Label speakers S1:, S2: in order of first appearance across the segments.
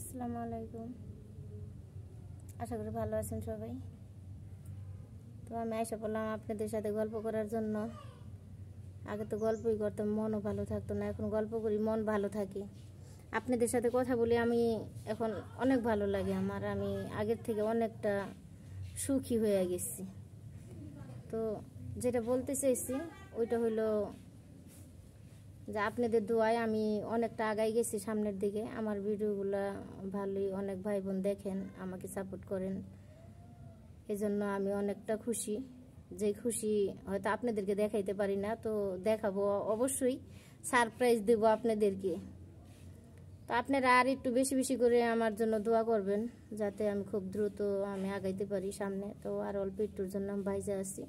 S1: আসসালামু আলাইকুম। আশা করি ভালো আছেন সবাই। তো আমি আশা করলাম আপনাদের সাথে গল্প করার জন্য। আগে তো গল্পই করতাম, মনও ভালো থাকতো না, এখন গল্প করি মন ভালো থাকে। আপনাদের সাথে কথা বলি আমি এখন অনেক ভালো লাগে আমার। আমি আগের থেকে অনেকটা সুখী হয়ে গেছি। তো যেটা বলতে চাইছি ওইটা হলো যে আপনাদের দোয়ায় আমি অনেকটা আগাই গেছি সামনের দিকে। আমার ভিডিওগুলো ভালোই অনেক ভাই বোন দেখেন, আমাকে সাপোর্ট করেন, এজন্য আমি অনেকটা খুশি। যে খুশি হয়তো আপনাদেরকে দেখাইতে পারি না, তো দেখাবো অবশ্যই, সারপ্রাইজ দেব আপনাদেরকে। তো আপনারা আর একটু বেশি বেশি করে আমার জন্য দোয়া করবেন, যাতে আমি খুব দ্রুত আমি আগাইতে পারি সামনে। তো আর অল্প একটুর জন্য আমি বাইজে আছি,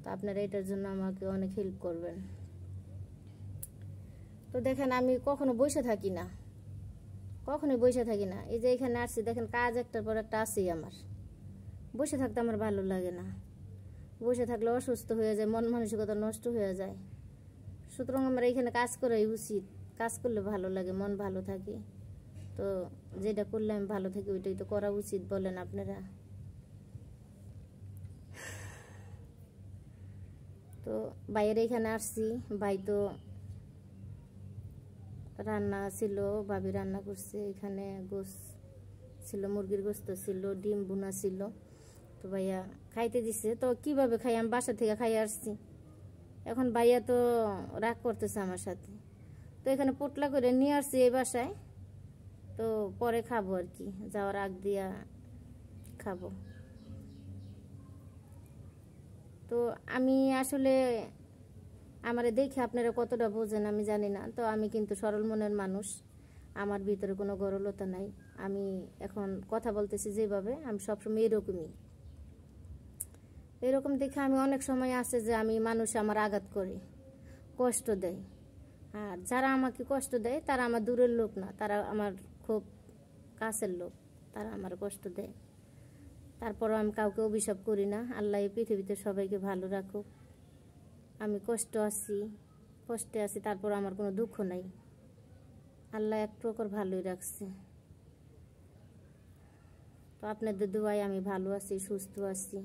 S1: তো আপনারা এটার জন্য আমাকে অনেক হেল্প করবেন। তো দেখেন আমি কখনো বসে থাকি না, কখনোই বসে থাকি না। এই যে এখানে আসছি দেখেন, কাজ একটার পর একটা আছেই আমার। বসে থাকতে আমার ভালো লাগে না, বসে থাকলে অসুস্থ হয়ে যায়, মন মানসিকতা নষ্ট হয়ে যায়। সুতরাং আমার এখানে কাজ করাই উচিত, কাজ করলে ভালো লাগে, মন ভালো থাকে। তো যেটা করলে আমি ভালো থাকি ওইটাই তো করা উচিত, বলেন আপনারা। তো বাইরে এখানে আসছি, ভাই তো রান্না ছিল, ভাবি রান্না করছে, এখানে গোস্ত ছিল, মুরগির গোস্ত ছিল, ডিম বুনা ছিল। তো ভাইয়া খাইতে দিছে। তো কিভাবে খাই, আমি বাসা থেকে খাই আসছি। এখন ভাইয়া তো রাগ করতেছে আমার সাথে, তো এখানে পোটলা করে নিয়ে আসছি এই বাসায়। তো পরে খাবো আর কি, যাওয়ার আগ দিয়া খাবো। তো আমি আসলে আমারে দেখে আপনারা কতটা বোঝেন আমি জানি না। তো আমি কিন্তু সরল মনের মানুষ, আমার ভিতরে কোনো গরলতা নাই। আমি এখন কথা বলতেছি যেভাবে, আমি সবসময় এরকমই। এরকম দেখে আমি অনেক সময় আছে যে আমি মানুষ আমার আঘাত করে কষ্ট দেয়, আর যারা আমাকে কষ্ট দেয় তারা আমার দূরের লোক না, তারা আমার খুব কাছের লোক, তারা আমার কষ্ট দেয়। তারপরও আমি কাউকে অভিশাপ করি না। আল্লাহ এই পৃথিবীতে সবাইকে ভালো রাখুক। আমি কষ্টে আছি, তারপর আমার কোনো দুঃখ নাই। আল্লাহ এক প্রকার ভালোই রাখছে। তো আপনাদের দোয়ায় আমি ভালো আছি, সুস্থ আছি।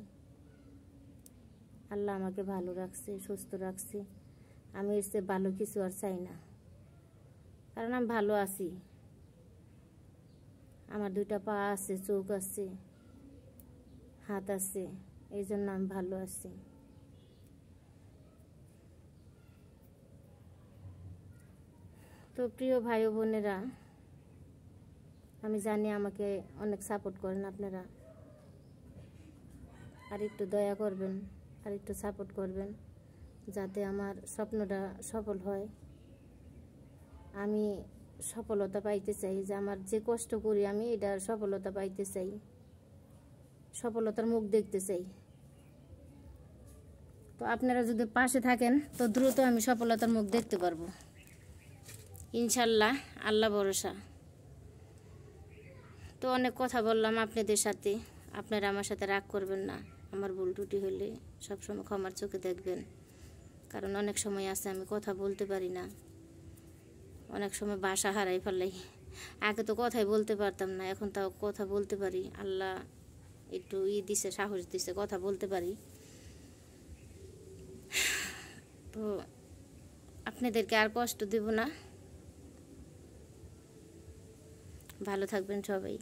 S1: আল্লাহ আমাকে ভালো রাখছে, সুস্থ রাখছে। আমি এর চেয়ে ভালো কিছু আর চাই না, কারণ আমি ভালো আছি। আমার দুইটা পা আছে, চোখ আছে, হাত আছে, এই জন্য আমি ভালো আছি। তো প্রিয় ভাই ও বোনেরা, আমি জানি আমাকে অনেক সাপোর্ট করেন আপনারা। আর একটু দয়া করবেন, আর একটু সাপোর্ট করবেন, যাতে আমার স্বপ্নটা সফল হয়। আমি সফলতা পাইতে চাই, যে আমার যে কষ্ট করি আমি এটার সফলতা পাইতে চাই, সফলতার মুখ দেখতে চাই। তো আপনারা যদি পাশে থাকেন তো দ্রুত আমি সফলতার মুখ দেখতে পারবো ইনশাল্লাহ, আল্লাহ ভরসা। তো অনেক কথা বললাম আপনাদের সাথে, আপনারা আমার সাথে রাগ করবেন না। আমার ভুল ত্রুটি হলে সবসময় ক্ষমার চোখে দেখবেন, কারণ অনেক সময় আছে আমি কথা বলতে পারি না, অনেক সময় ভাষা হারাই ফেলাই। আগে তো কথাই বলতে পারতাম না, এখন তাও কথা বলতে পারি। আল্লাহ একটু দিছে, সাহস দিছে, কথা বলতে পারি। তো আপনাদেরকে আর কষ্ট দেব না। ভালো থাকবেন সবাই।